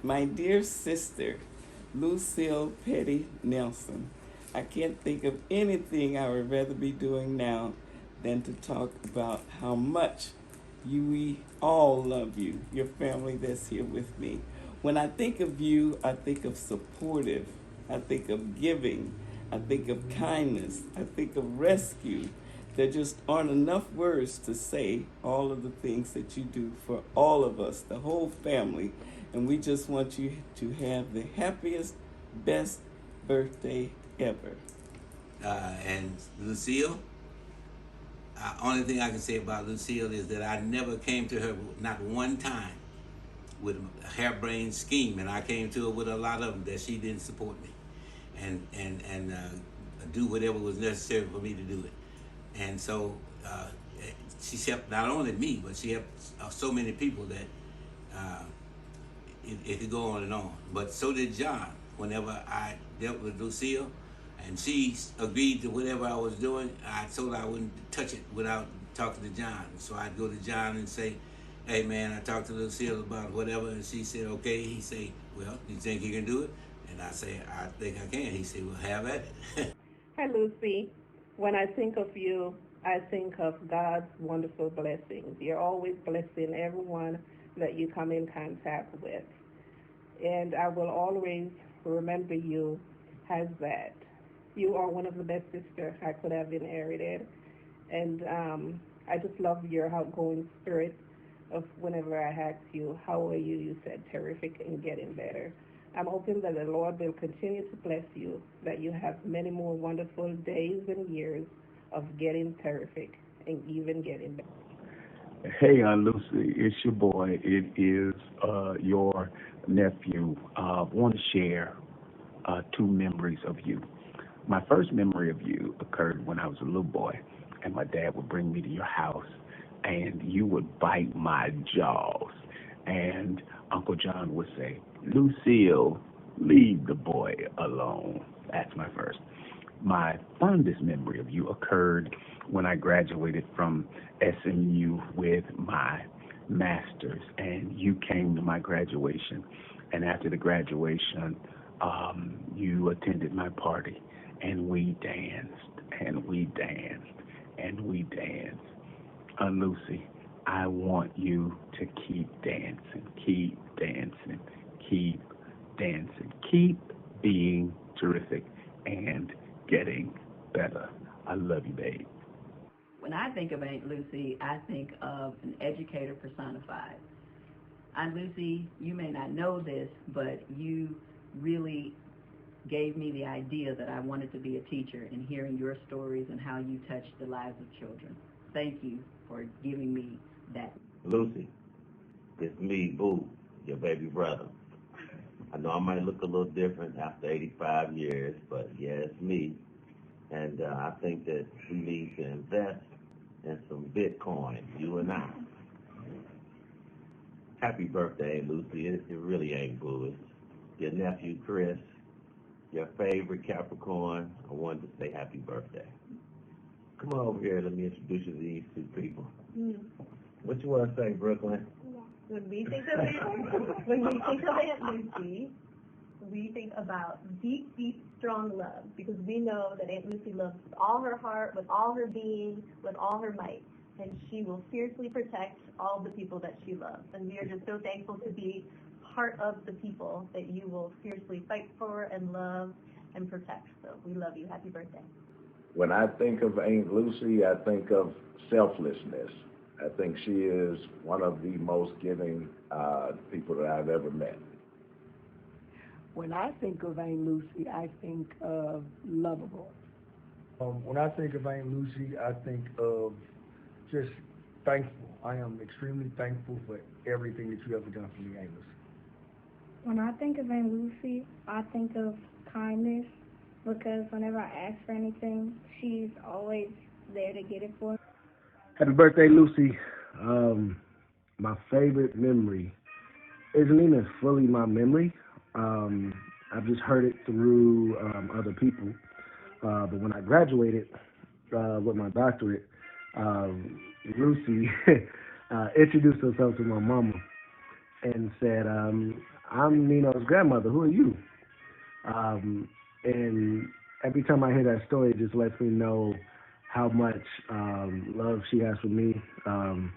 My dear sister, Lucille Petty Nelson, I can't think of anything I would rather be doing now than to talk about how much we all love you, your family that's here with me. When I think of you, I think of supportive, I think of giving, I think of kindness, I think of rescue. There just aren't enough words to say all of the things that you do for all of us, the whole family. And we just want you to have the happiest, best birthday ever. And Lucille, only thing I can say about Lucille is that I never came to her not one time with a harebrained scheme, and I came to her with a lot of them that she didn't support me, and do whatever was necessary for me to do it. And so she helped not only me, but she helped so many people that uh, it could go on and on. But so did John. Whenever I dealt with Lucille, and she agreed to whatever I was doing, I told her I wouldn't touch it without talking to John. So I'd go to John and say, "Hey man, I talked to Lucille about whatever," and she said, "Okay." He say, "Well, you think you can do it?" And I say, "I think I can." He said, "Well, have at it." Hi, Lucy. When I think of you, I think of God's wonderful blessings. You're always blessing everyone that you come in contact with. And I will always remember you as that. You are one of the best sisters I could have inherited. And I just love your outgoing spirit of whenever I asked you, how are you? You said terrific and getting better. I'm hoping that the Lord will continue to bless you, that you have many more wonderful days and years of getting terrific and even getting better. Hey, Lucy, it's your boy. It is your nephew. I want to share two memories of you. My first memory of you occurred when I was a little boy, and my dad would bring me to your house, and you would bite my jaws. And Uncle John would say, "Lucille, leave the boy alone." That's my first. My fondest memory of you occurred when I graduated from SMU with my master's, and you came to my graduation. And after the graduation, you attended my party, and we danced, and we danced, and we danced. Lucy, I want you to keep dancing, keep dancing, keep dancing, keep being terrific, and getting better. I love you, babe. When I think of Aunt Lucy, I think of an educator personified. Aunt Lucy, you may not know this, but you really gave me the idea that I wanted to be a teacher, and hearing your stories and how you touched the lives of children. Thank you for giving me that. Lucy, it's me, Boo, your baby brother. I know I might look a little different after 85 years, but yeah, it's me. And I think that we need to invest in some Bitcoin, you and I. Happy birthday, Lucy. It really ain't Boo. It's your nephew, Chris, your favorite Capricorn. I wanted to say happy birthday. Come on over here. Let me introduce you to these two people. What you want to say, Brooklyn? When we think of Aunt Lucy, we think about deep, deep, strong love, because we know that Aunt Lucy loves with all her heart, with all her being, with all her might, and she will fiercely protect all the people that she loves. And we are just so thankful to be part of the people that you will fiercely fight for and love and protect. So we love you. Happy birthday. When I think of Aunt Lucy, I think of selflessness. I think she is one of the most giving people that I've ever met. When I think of Aunt Lucy, I think of lovable. When I think of Aunt Lucy, I think of just thankful. I am extremely thankful for everything that you ever done for me, Aunt Lucy. When I think of Aunt Lucy, I think of kindness, because whenever I ask for anything, she's always there to get it for me. Happy birthday, Lucy. My favorite memory isn't even fully my memory. I've just heard it through other people. But when I graduated with my doctorate, Lucy introduced herself to my mama and said, I'm Nino's grandmother. Who are you? And every time I hear that story, it just lets me know how much love she has for me. And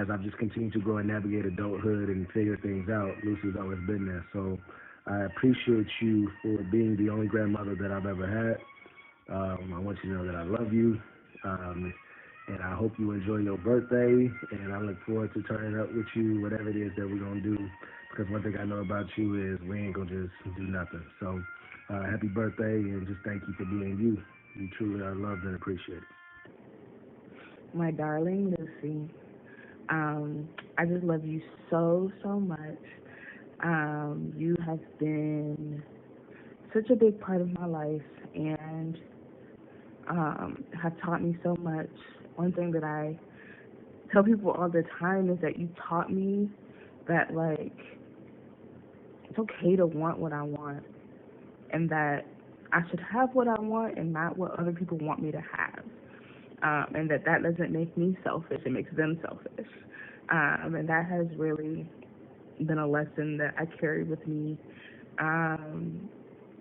as I've just continued to grow and navigate adulthood and figure things out, Lucy's always been there. So I appreciate you for being the only grandmother that I've ever had. I want you to know that I love you. And I hope you enjoy your birthday. And I look forward to turning up with you, whatever it is that we're going to do. Because one thing I know about you is we ain't going to just do nothing. So happy birthday, and just thank you for being you. You truly are loved and appreciated. My darling Lucy, I just love you so, so much. You have been such a big part of my life and have taught me so much. One thing that I tell people all the time is that you taught me that, like, it's okay to want what I want, and that I should have what I want and not what other people want me to have. And that doesn't make me selfish, it makes them selfish. And that has really been a lesson that I carry with me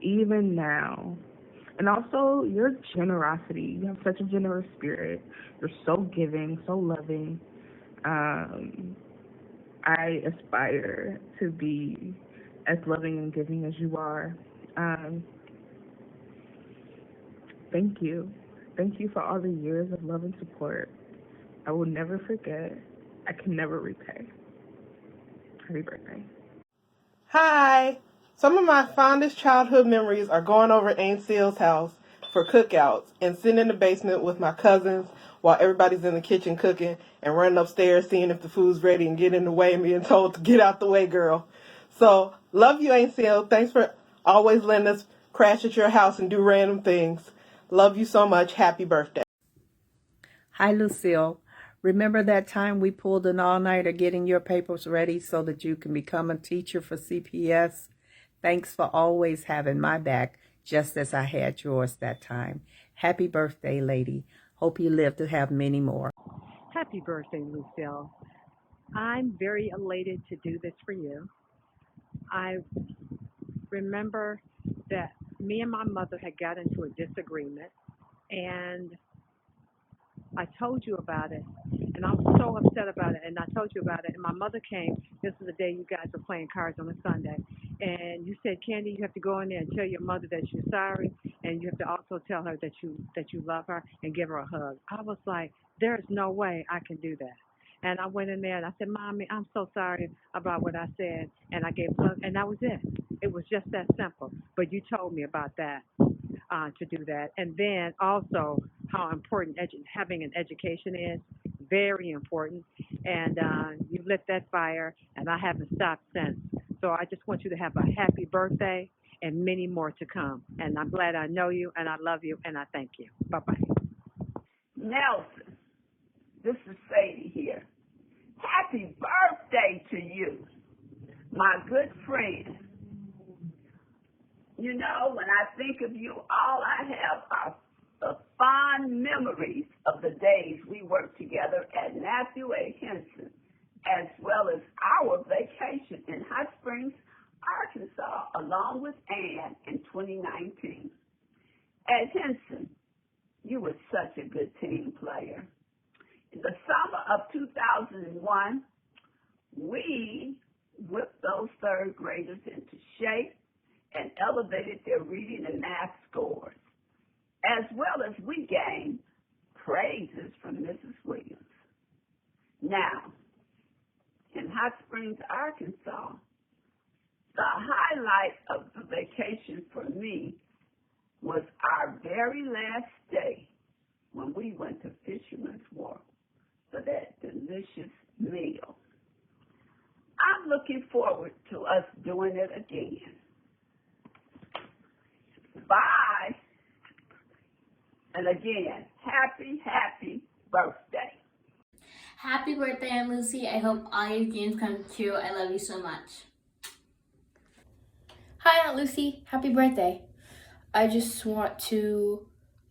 even now. And also your generosity. You have such a generous spirit. You're so giving, so loving. I aspire to be as loving and giving as you are. Thank you. Thank you for all the years of love and support. I will never forget. I can never repay. Happy birthday. Hi! Some of my fondest childhood memories are going over Aunt Seal's house for cookouts and sitting in the basement with my cousins while everybody's in the kitchen cooking and running upstairs seeing if the food's ready and getting in the way and being told to get out the way, girl. So, love you, Aunt Seal. Thanks for always letting us crash at your house and do random things. Love you so much. Happy birthday. Hi, Lucille. Remember that time we pulled an all-nighter getting your papers ready so that you can become a teacher for CPS? Thanks for always having my back, just as I had yours that time. Happy birthday, lady. Hope you live to have many more. Happy birthday, Lucille. I'm very elated to do this for you. I remember that me and my mother had got into a disagreement, and I told you about it, and I was so upset about it, and I told you about it, and my mother came. This is the day you guys were playing cards on a Sunday, and you said, Candy, you have to go in there and tell your mother that you're sorry, and you have to also tell her that you love her and give her a hug. I was like, there's no way I can do that. And I went in there and I said, Mommy, I'm so sorry about what I said, and I gave a hug, and that was it. It was just that simple. But you told me about that. To do that. And then also how important having an education is, very important. And you lit that fire, and I haven't stopped since. So I just want you to have a happy birthday and many more to come. And I'm glad I know you, and I love you, and I thank you. Bye-bye. Nelson, this is Sadie here. Happy birthday to you, my good friend. You know, when I think of you, all I have are the fond memories of the days we worked together at Matthew A. Henson, as well as our vacation in Hot Springs, Arkansas, along with Ann in 2019. At Henson, you were such a good team player. In the summer of 2001, we whipped those third graders into shape and elevated their reading and math scores, as well as we gained praises from Mrs. Williams. Now, in Hot Springs, Arkansas, the highlight of the vacation for me was our very last day when we went to Fisherman's Wharf for that delicious meal. I'm looking forward to us doing it again. Bye. And again, happy birthday. Happy birthday, Aunt Lucy. I hope all your dreams come true. I love you so much. Hi, Aunt Lucy. Happy birthday. I just want to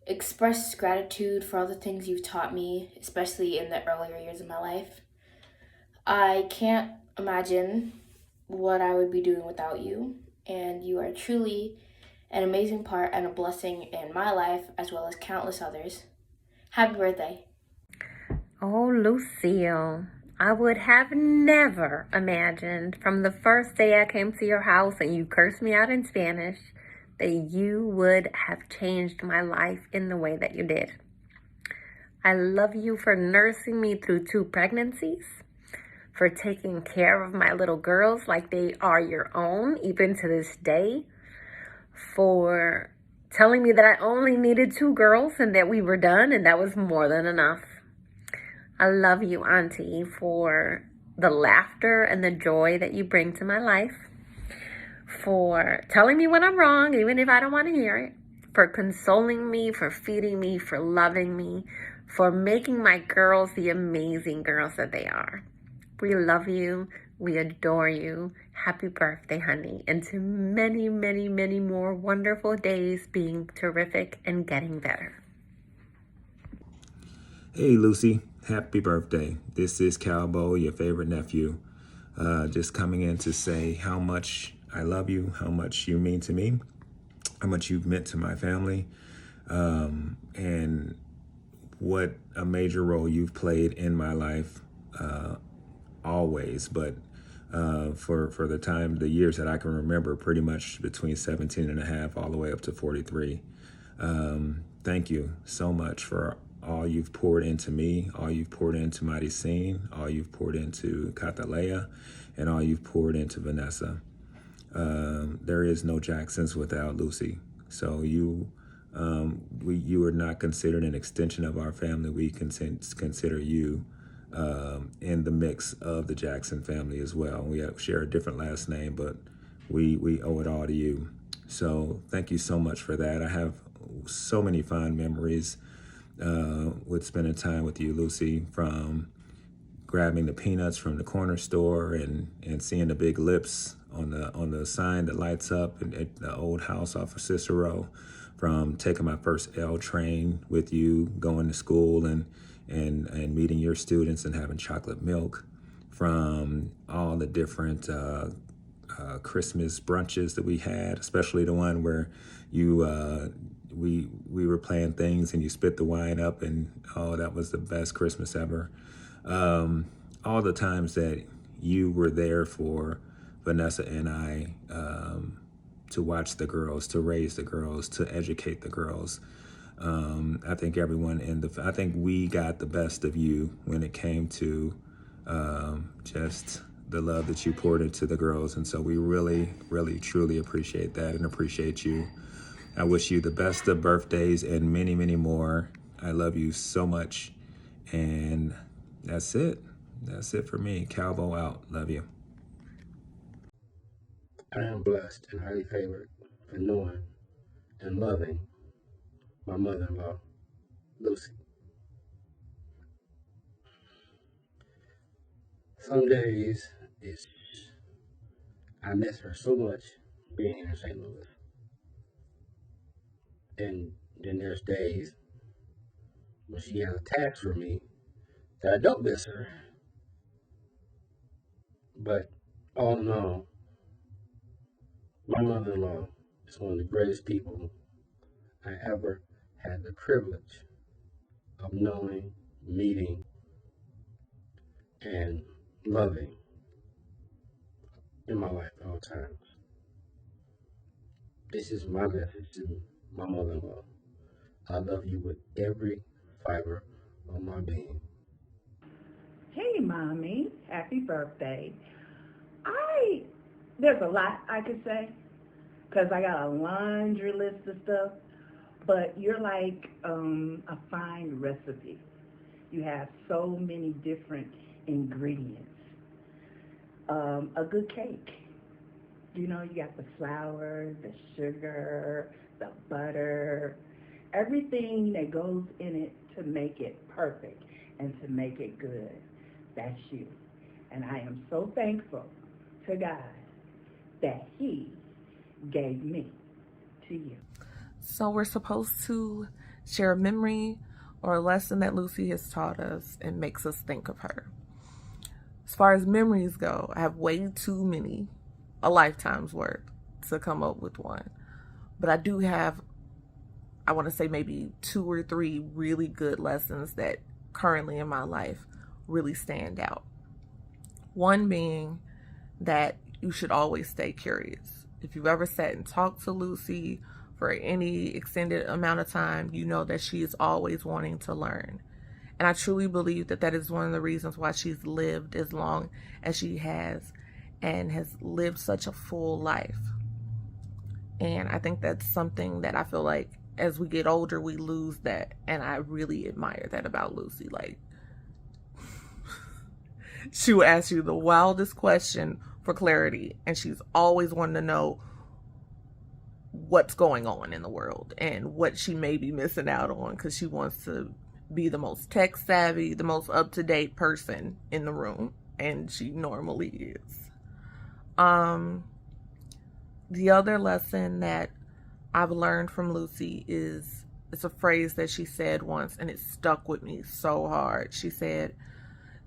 express gratitude for all the things you've taught me, especially in the earlier years of my life. I can't imagine what I would be doing without you, and you are truly an amazing part and a blessing in my life as well as countless others. Happy birthday. Oh, Lucille, I would have never imagined from the first day I came to your house and you cursed me out in Spanish that you would have changed my life in the way that you did. I love you for nursing me through 2 pregnancies, for taking care of my little girls like they are your own, even to this day, for telling me that I only needed 2 girls and that we were done and that was more than enough. I love you, Auntie, for the laughter and the joy that you bring to my life, for telling me when I'm wrong, even if I don't want to hear it, for consoling me, for feeding me, for loving me, for making my girls the amazing girls that they are. We love you. We adore you. Happy birthday, honey. And to many, many, many more wonderful days being terrific and getting better. Hey, Lucy. Happy birthday. This is Calbo, your favorite nephew. Just coming in to say how much I love you, how much you mean to me, how much you've meant to my family, and what a major role you've played in my life always, but for the years that I can remember, pretty much between 17 and a half all the way up to 43. Thank you so much for all you've poured into me, all you've poured into Mighty Scene, all you've poured into Catalea, and all you've poured into Vanessa. There is no Jacksons without Lucy. So you are not considered an extension of our family. We consider you in the mix of the Jackson family as well. We share a different last name, but we owe it all to you. So thank you so much for that. I have so many fond memories with spending time with you, Lucy, from grabbing the peanuts from the corner store and seeing the big lips on the sign that lights up at the old house off of Cicero, from taking my first L train with you, going to school and meeting your students and having chocolate milk, from all the different Christmas brunches that we had, especially the one where we were playing things and you spit the wine up, and oh, that was the best Christmas ever. All the times that you were there for Vanessa and I, to watch the girls, to raise the girls, to educate the girls. I think I think we got the best of you when it came to just the love that you poured into the girls. And so we really, really, truly appreciate that and appreciate you. I wish you the best of birthdays and many, many more. I love you so much. And that's it. That's it for me. Calvo out. Love you. I am blessed and highly favored for knowing and loving my mother-in-law, Lucy. Some days I miss her so much being in St. Louis. And then there's days when she has attacks for me that I don't miss her. But all in all, my mother-in-law is one of the greatest people I ever had the privilege of knowing, meeting, and loving in my life at all times. This is my message to my mother-in-law. I love you with every fiber of my being. Hey, Mommy. Happy birthday. There's a lot I could say because I got a laundry list of stuff, but you're like a fine recipe. You have so many different ingredients. A good cake. You know, you got the flour, the sugar, the butter, everything that goes in it to make it perfect and to make it good. That's you. And I am so thankful to God that He gave me to you. So we're supposed to share a memory or a lesson that Lucy has taught us and makes us think of her. As far as memories go, I have way too many. a lifetime's worth to come up with one. But I do have, I want to say maybe 2 or 3 really good lessons that currently in my life really stand out. One being that you should always stay curious. If you've ever sat and talked to Lucy for any extended amount of time, you know that she is always wanting to learn. And I truly believe that that is one of the reasons why she's lived as long as she has and has lived such a full life. And I think that's something that I feel like as we get older, we lose that. And I really admire that about Lucy. Like, she will ask you the wildest question for clarity, and she's always wanting to know what's going on in the world and what she may be missing out on, because she wants to be the most tech savvy, the most up-to-date person in the room, and she normally is. The other lesson that I've learned from Lucy is, it's a phrase that she said once, and it stuck with me so hard. She said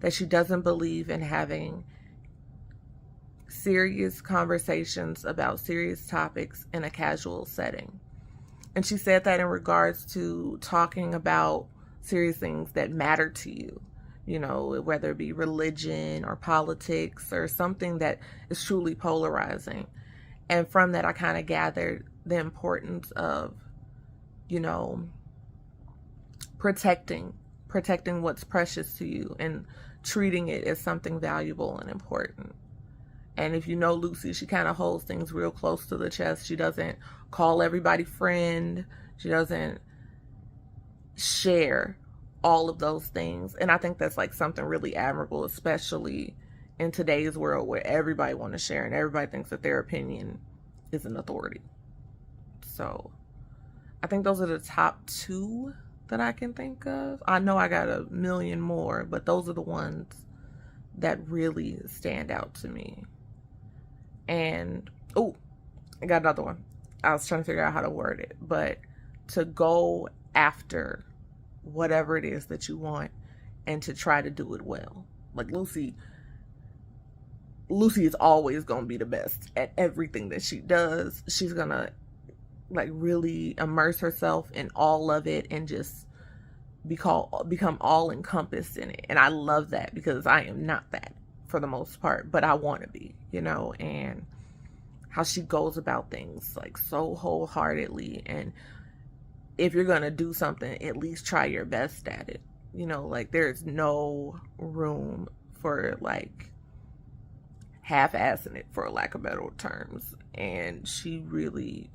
that she doesn't believe in having serious conversations about serious topics in a casual setting. And she said that in regards to talking about serious things that matter to you, you know, whether it be religion or politics or something that is truly polarizing. And from that, I kind of gathered the importance of, you know, protecting what's precious to you and treating it as something valuable and important. And if you know Lucy, she kind of holds things real close to the chest. She doesn't call everybody friend. She doesn't share all of those things. And I think that's like something really admirable, especially in today's world where everybody wants to share and everybody thinks that their opinion is an authority. So I think those are the top 2 that I can think of. I know I got a million more, but those are the ones that really stand out to me. And, oh, I got another one. I was trying to figure out how to word it, but to go after whatever it is that you want and to try to do it well. Like Lucy is always going to be the best at everything that she does. She's going to like really immerse herself in all of it and just become all encompassed in it. And I love that because I am not that for the most part, but I want to be, you know, and how she goes about things like so wholeheartedly. And if you're going to do something, at least try your best at it. You know, like there's no room for like half-assing it, for lack of better terms. And she really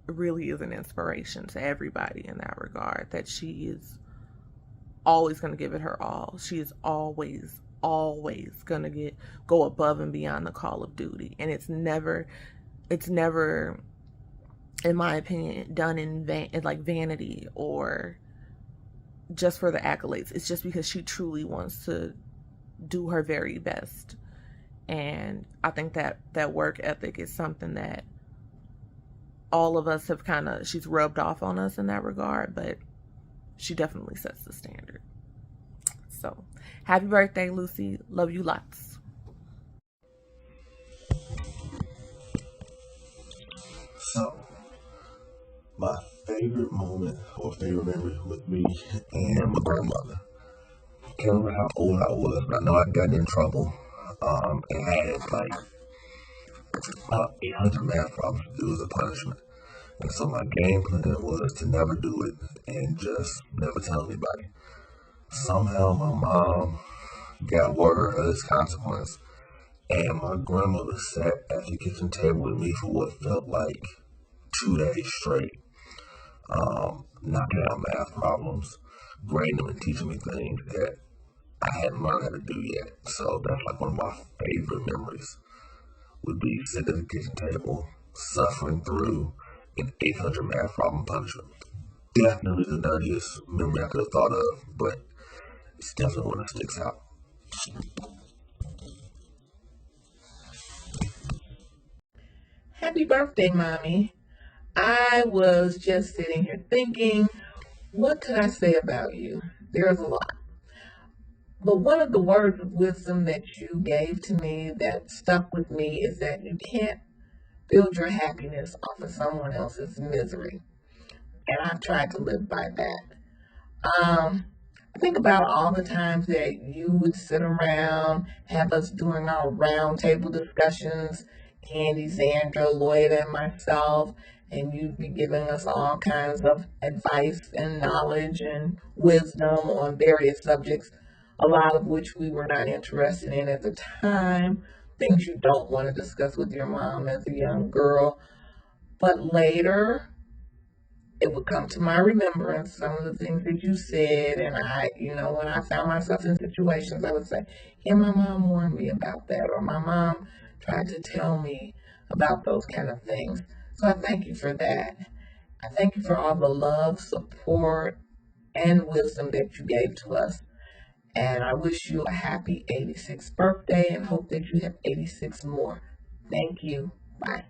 is an inspiration to everybody in that regard, that she is always going to give it her all. She is always going to go above and beyond the call of duty. And it's never, in my opinion, done in vanity or just for the accolades. It's just because she truly wants to do her very best. And I think that work ethic is something that all of us have she's rubbed off on us in that regard, but she definitely sets the standard. So, happy birthday, Lucy. Love you lots. So, my favorite moment or favorite memory with me and my grandmother. Can't remember how old I was, but I know I got in trouble. And I had like about 800 math problems to do as a punishment. And so my game plan was to never do it and just never tell anybody. Somehow my mom got word of this consequence, and my grandmother sat at the kitchen table with me for what felt like 2 days straight, knocking out math problems, grading them and teaching me things that I hadn't learned how to do yet. So that's like one of my favorite memories, would be sitting at the kitchen table, suffering through an 800 math problem punishment. Definitely the nerdiest memory I could have thought of, but it's definitely one that sticks out. Happy birthday, Mommy. I was just sitting here thinking, what could I say about you? There's a lot. But one of the words of wisdom that you gave to me that stuck with me is that you can't build your happiness off of someone else's misery. And I've tried to live by that. I think about all the times that you would sit around, have us doing our round table discussions, Candy, Sandra, Lloyd, and myself, and you'd be giving us all kinds of advice and knowledge and wisdom on various subjects, a lot of which we were not interested in at the time, things you don't want to discuss with your mom as a young girl. But later, it would come to my remembrance some of the things that you said, and when I found myself in situations, I would say, yeah, my mom warned me about that, or my mom tried to tell me about those kind of things. So I thank you for that. I thank you for all the love, support, and wisdom that you gave to us. And I wish you a happy 86th birthday and hope that you have 86 more. Thank you. Bye.